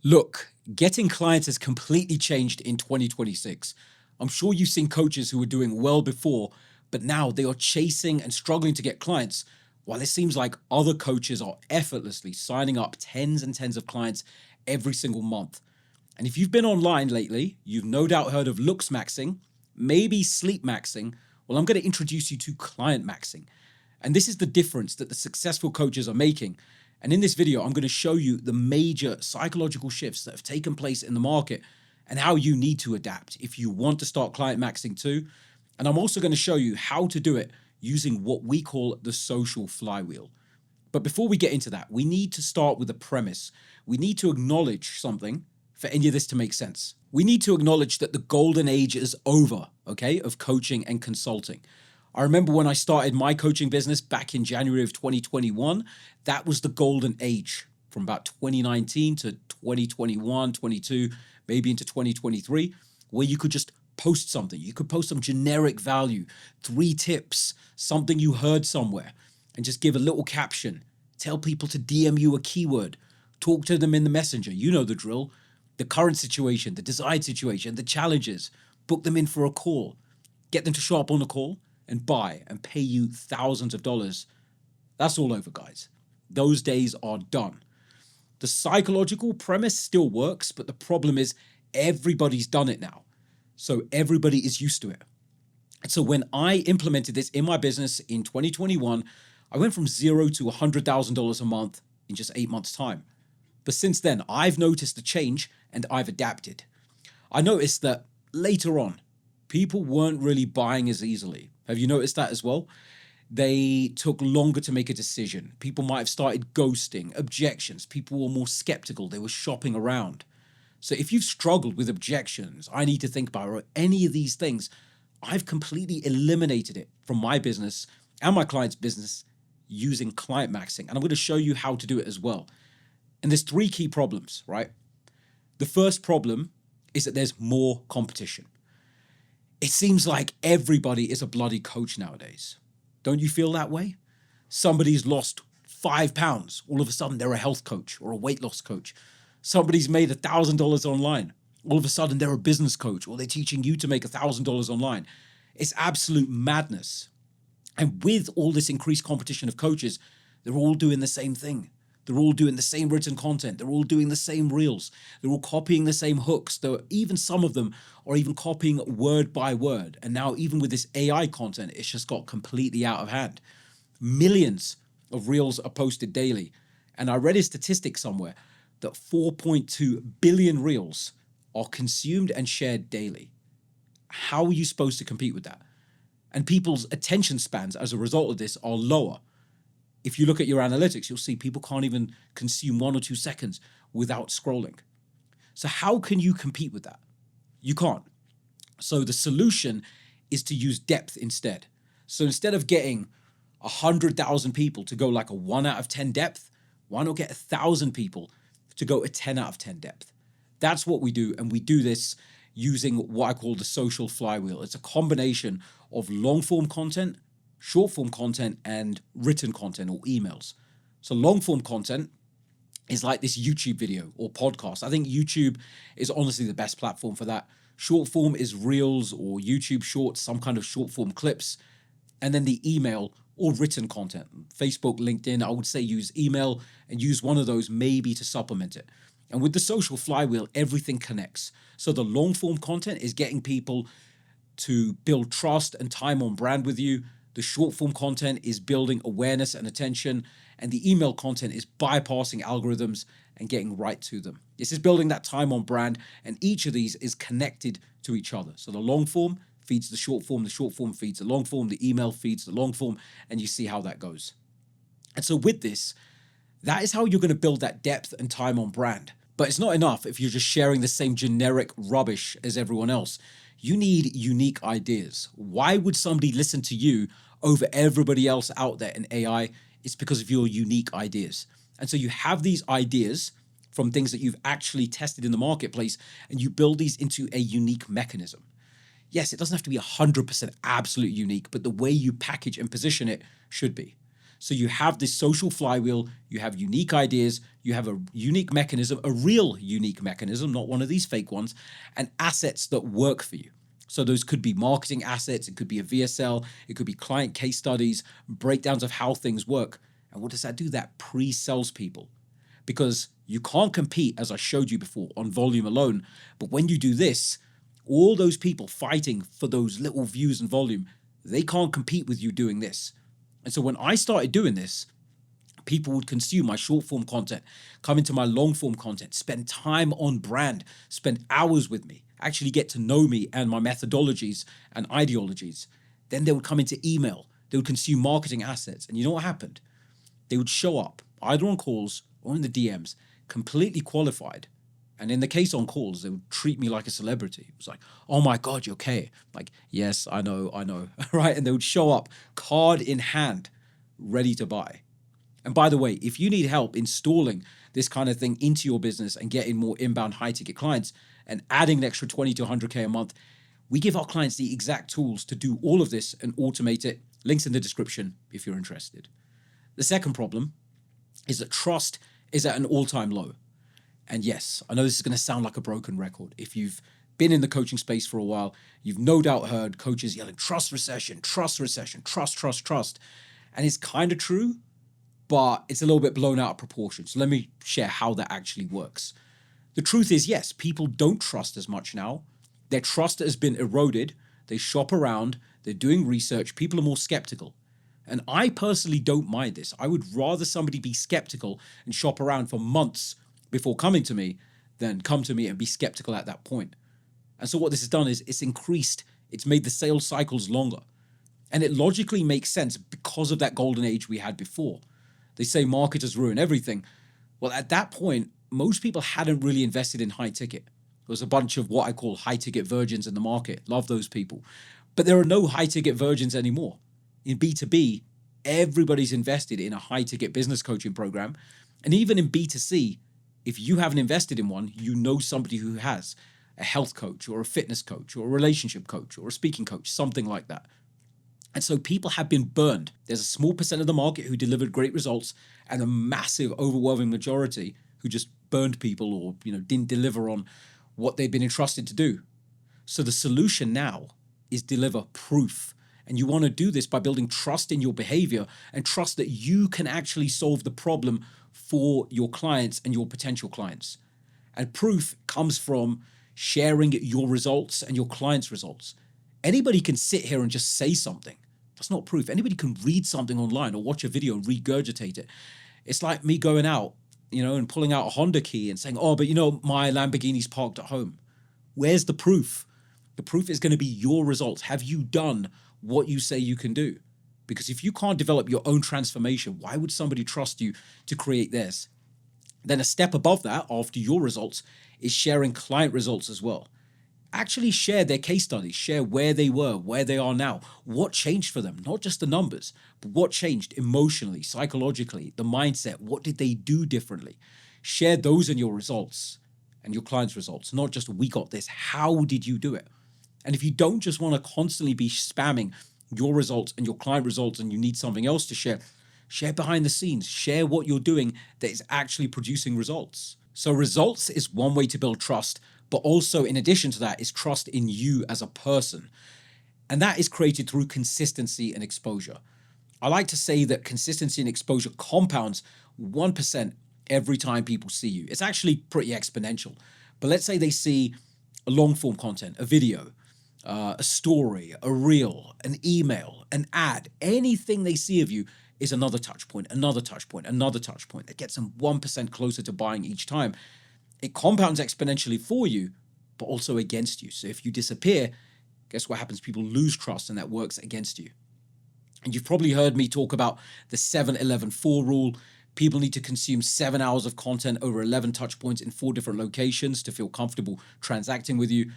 Look, getting clients has completely changed in 2026. I'm sure you've seen coaches who were doing well before, but now they are chasing and struggling to get clients, while it seems like other coaches are effortlessly signing up tens and tens of clients every single month. And if you've been online lately, you've no doubt heard of looks maxing, maybe sleep maxing. Well, I'm going to introduce you to client maxing. And this is the difference that the successful coaches are making. And in this video, I'm going to show you the major psychological shifts that have taken place in the market and how you need to adapt if you want to start client maxing too. And I'm also going to show you how to do it using what we call the social flywheel. But before we get into that, we need to start with a premise. We need to acknowledge something for any of this to make sense. We need to acknowledge that the golden age is over, okay, of coaching and consulting. I remember when I started my coaching business back in January of 2021, that was the golden age from about 2019 to 2021, 22, maybe into 2023, where you could just post something. You could post some generic value, 3 tips, something you heard somewhere, and just give a little caption. Tell people to DM you a keyword. Talk to them in the messenger. You know the drill. The current situation, the desired situation, the challenges. Book them in for a call. Get them to show up on the call and buy and pay you thousands of dollars. That's all over, guys. Those days are done. The psychological premise still works, but the problem is everybody's done it now. So everybody is used to it. And so when I implemented this in my business in 2021, I went from $0 to $100,000 a month in just 8 months' time. But since then, I've noticed a change and I've adapted. I noticed that later on, people weren't really buying as easily. Have you noticed that as well? They took longer to make a decision. People might have started ghosting, objections. People were more skeptical. They were shopping around. So if you've struggled with objections, I need to think about, or any of these things, I've completely eliminated it from my business and my client's business using client maxing. And I'm going to show you how to do it as well. And there's 3 key problems, right? The first problem is that there's more competition. It seems like everybody is a bloody coach nowadays. Don't you feel that way? Somebody's lost 5 pounds. All of a sudden, they're a health coach or a weight loss coach. Somebody's made $1,000 online. All of a sudden, they're a business coach, or they're teaching you to make $1,000 online. It's absolute madness. And with all this increased competition of coaches, they're all doing the same thing. They're all doing the same written content. They're all doing the same reels. They're all copying the same hooks. Even some of them are even copying word by word. And now even with this AI content, it's just got completely out of hand. Millions of reels are posted daily. And I read a statistic somewhere that 4.2 billion reels are consumed and shared daily. How are you supposed to compete with that? And people's attention spans as a result of this are lower. If you look at your analytics, you'll see people can't even consume 1 or 2 seconds without scrolling. So how can you compete with that? You can't. So the solution is to use depth instead. So instead of getting 100,000 people to go like a 1 out of 10 depth, why not get 1,000 people to go a 10 out of 10 depth? That's what we do. And we do this using what I call the social flywheel. It's a combination of long form content, short form content, and written content or emails. So long form content is like this YouTube video or podcast. I think YouTube is honestly the best platform for that. Short form is reels or YouTube shorts, some kind of short form clips. And then the email or written content, Facebook, LinkedIn, I would say use email and use one of those maybe to supplement it. And with the social flywheel, everything connects. So the long form content is getting people to build trust and time on brand with you. The short form content is building awareness and attention, and the email content is bypassing algorithms and getting right to them. This is building that time on brand, and each of these is connected to each other. So the long form feeds the short form feeds the long form, the email feeds the long form, and you see how that goes. And so with this, that is how you're going to build that depth and time on brand. But it's not enough if you're just sharing the same generic rubbish as everyone else. You need unique ideas. Why would somebody listen to you over everybody else out there in AI? It's because of your unique ideas. And so you have these ideas from things that you've actually tested in the marketplace, and you build these into a unique mechanism. Yes, it doesn't have to be 100% absolute unique, but the way you package and position it should be. So you have this social flywheel, you have unique ideas, you have a unique mechanism, a real unique mechanism, not one of these fake ones, and assets that work for you. So those could be marketing assets, it could be a VSL, it could be client case studies, breakdowns of how things work. And what does that do? That pre-sells people. Because you can't compete, as I showed you before, on volume alone. But when you do this, all those people fighting for those little views and volume, they can't compete with you doing this. And so when I started doing this, people would consume my short form content, come into my long form content, spend time on brand, spend hours with me, actually get to know me and my methodologies and ideologies. Then they would come into email, they would consume marketing assets. And you know what happened? They would show up either on calls or in the DMs, completely qualified. And in the case on calls, they would treat me like a celebrity. It was like, oh my God, you're okay. Like, yes, I know, right? And they would show up card in hand, ready to buy. And by the way, if you need help installing this kind of thing into your business and getting more inbound high ticket clients and adding an extra 20 to 100K a month, we give our clients the exact tools to do all of this and automate it. Links in the description if you're interested. The second problem is that trust is at an all-time low. And yes, I know this is going to sound like a broken record. If you've been in the coaching space for a while, you've no doubt heard coaches yelling, trust recession, trust, trust. And it's kind of true, but it's a little bit blown out of proportion. So let me share how that actually works. The truth is, yes, people don't trust as much now. Their trust has been eroded. They shop around, they're doing research, people are more skeptical. And I personally don't mind this. I would rather somebody be skeptical and shop around for months before coming to me than come to me and be skeptical at that point. And so what this has done is it's made the sales cycles longer. And it logically makes sense because of that golden age we had before. They say marketers ruin everything. Well, at that point, most people hadn't really invested in high ticket. There was a bunch of what I call high ticket virgins in the market. Love those people. But there are no high ticket virgins anymore. In B2B, everybody's invested in a high ticket business coaching program. And even in B2C, if you haven't invested in one, you know somebody who has a health coach or a fitness coach or a relationship coach or a speaking coach, something like that. And so people have been burned. There's a small percent of the market who delivered great results and a massive overwhelming majority who just burned people or didn't deliver on what they've been entrusted to do. So the solution now is deliver proof. And you want to do this by building trust in your behavior and trust that you can actually solve the problem for your clients and your potential clients. And proof comes from sharing your results and your clients' results. Anybody can sit here and just say something. That's not proof. Anybody can read something online or watch a video and regurgitate it. It's like me going out, and pulling out a Honda key and saying, oh, but my Lamborghini's parked at home. Where's the proof? The proof is going to be your results. Have you done what you say you can do? Because if you can't develop your own transformation, why would somebody trust you to create theirs? Then a step above that, after your results, is sharing client results as well. Actually share their case studies, share where they were, where they are now, what changed for them, not just the numbers, but what changed emotionally, psychologically, the mindset, what did they do differently? Share those in your results and your clients' results, not just we got this, how did you do it? And if you don't just want to constantly be spamming your results and your client results and you need something else to share, share behind the scenes, share what you're doing that is actually producing results. So results is one way to build trust, but also in addition to that is trust in you as a person. And that is created through consistency and exposure. I like to say that consistency and exposure compounds 1% every time people see you. It's actually pretty exponential. But let's say they see a long form content, a video, a story, a reel, an email, an ad, anything they see of you is another touch point, another touch point, another touch point that gets them 1% closer to buying each time. It compounds exponentially for you, but also against you. So if you disappear, guess what happens? People lose trust and that works against you. And you've probably heard me talk about the 7-11-4 rule. People need to consume 7 hours of content over 11 touch points in 4 different locations to feel comfortable transacting with you.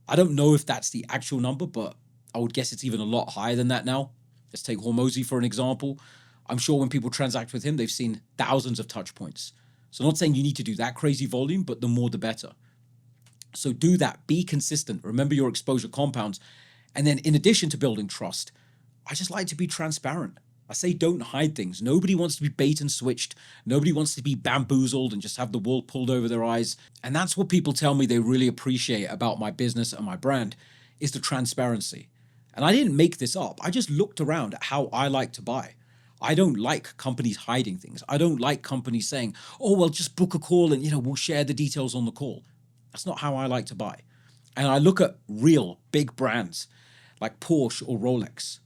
I don't know if that's the actual number, but I would guess it's even a lot higher than that now. Let's take Hormozy for an example. I'm sure when people transact with him, they've seen thousands of touch points. So I'm not saying you need to do that crazy volume, but the more the better. So do that, be consistent. Remember your exposure compounds. And then in addition to building trust, I just like to be transparent. I say don't hide things. Nobody wants to be bait and switched. Nobody wants to be bamboozled and just have the wool pulled over their eyes. And that's what people tell me they really appreciate about my business and my brand is the transparency. And I didn't make this up. I just looked around at how I like to buy. I don't like companies hiding things. I don't like companies saying, oh, well, just book a call and, we'll share the details on the call. That's not how I like to buy. And I look at real big brands like Porsche or Rolex.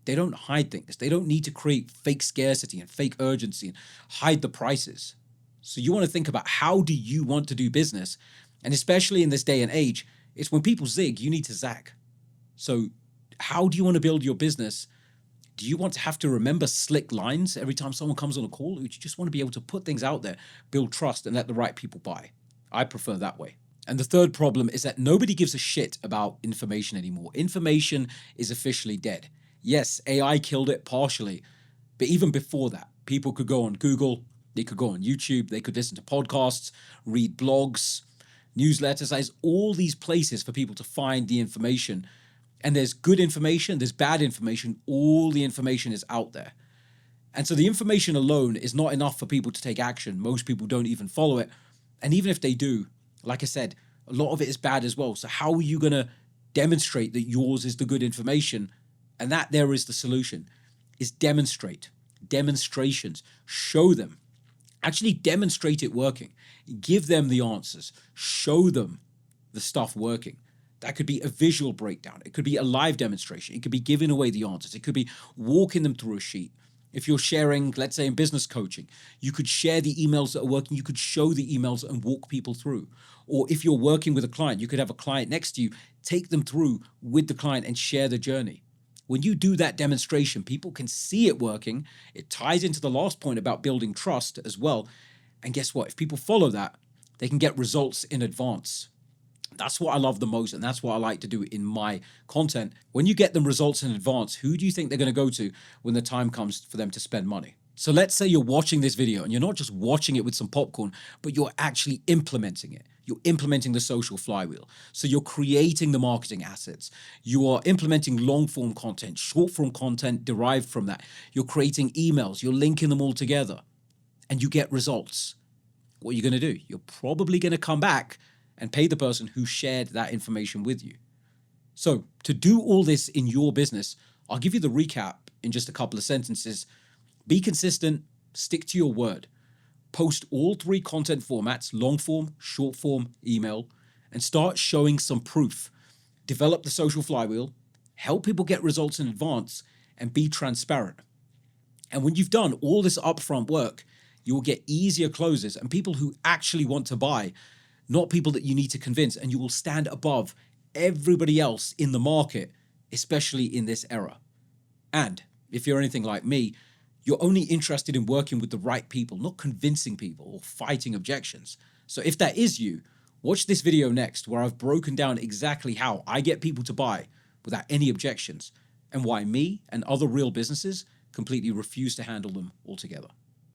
They don't hide things. They don't need to create fake scarcity and fake urgency and hide the prices. So you want to think about, how do you want to do business? And especially in this day and age, it's when people zig, you need to zag. So how do you want to build your business? Do you want to have to remember slick lines every time someone comes on a call? Or do you just want to be able to put things out there, build trust, and let the right people buy? I prefer that way. And the third problem is that nobody gives a shit about information anymore. Information is officially dead. Yes, AI killed it partially, but even before that, people could go on Google, they could go on YouTube, they could listen to podcasts, read blogs, newsletters. There's all these places for people to find the information. And there's good information, there's bad information, all the information is out there. And so the information alone is not enough for people to take action. Most people don't even follow it. And even if they do, like I said, a lot of it is bad as well. So how are you going to demonstrate that yours is the good information? And that there is the solution, is demonstrate. Demonstrations. Show them. Actually demonstrate it working. Give them the answers. Show them the stuff working. That could be a visual breakdown. It could be a live demonstration. It could be giving away the answers. It could be walking them through a sheet. If you're sharing, let's say in business coaching, you could share the emails that are working. You could show the emails and walk people through. Or if you're working with a client, you could have a client next to you, take them through with the client and share the journey. When you do that demonstration, people can see it working. It ties into the last point about building trust as well. And guess what? If people follow that, they can get results in advance. That's what I love the most, and that's what I like to do in my content. When you get them results in advance, who do you think they're going to go to when the time comes for them to spend money? So let's say you're watching this video and you're not just watching it with some popcorn, but you're actually implementing it. You're implementing the social flywheel. So you're creating the marketing assets. You are implementing long form content, short form content derived from that. You're creating emails. You're linking them all together and you get results. What are you going to do? You're probably going to come back and pay the person who shared that information with you. So to do all this in your business, I'll give you the recap in just a couple of sentences. Be consistent, stick to your word. Post all three content formats, long form, short form, email, and start showing some proof. Develop the social flywheel, help people get results in advance, and be transparent. And when you've done all this upfront work, you'll get easier closes and people who actually want to buy, not people that you need to convince, and you will stand above everybody else in the market, especially in this era. And if you're anything like me, you're only interested in working with the right people, not convincing people or fighting objections. So if that is you, watch this video next where I've broken down exactly how I get people to buy without any objections and why me and other real businesses completely refuse to handle them altogether.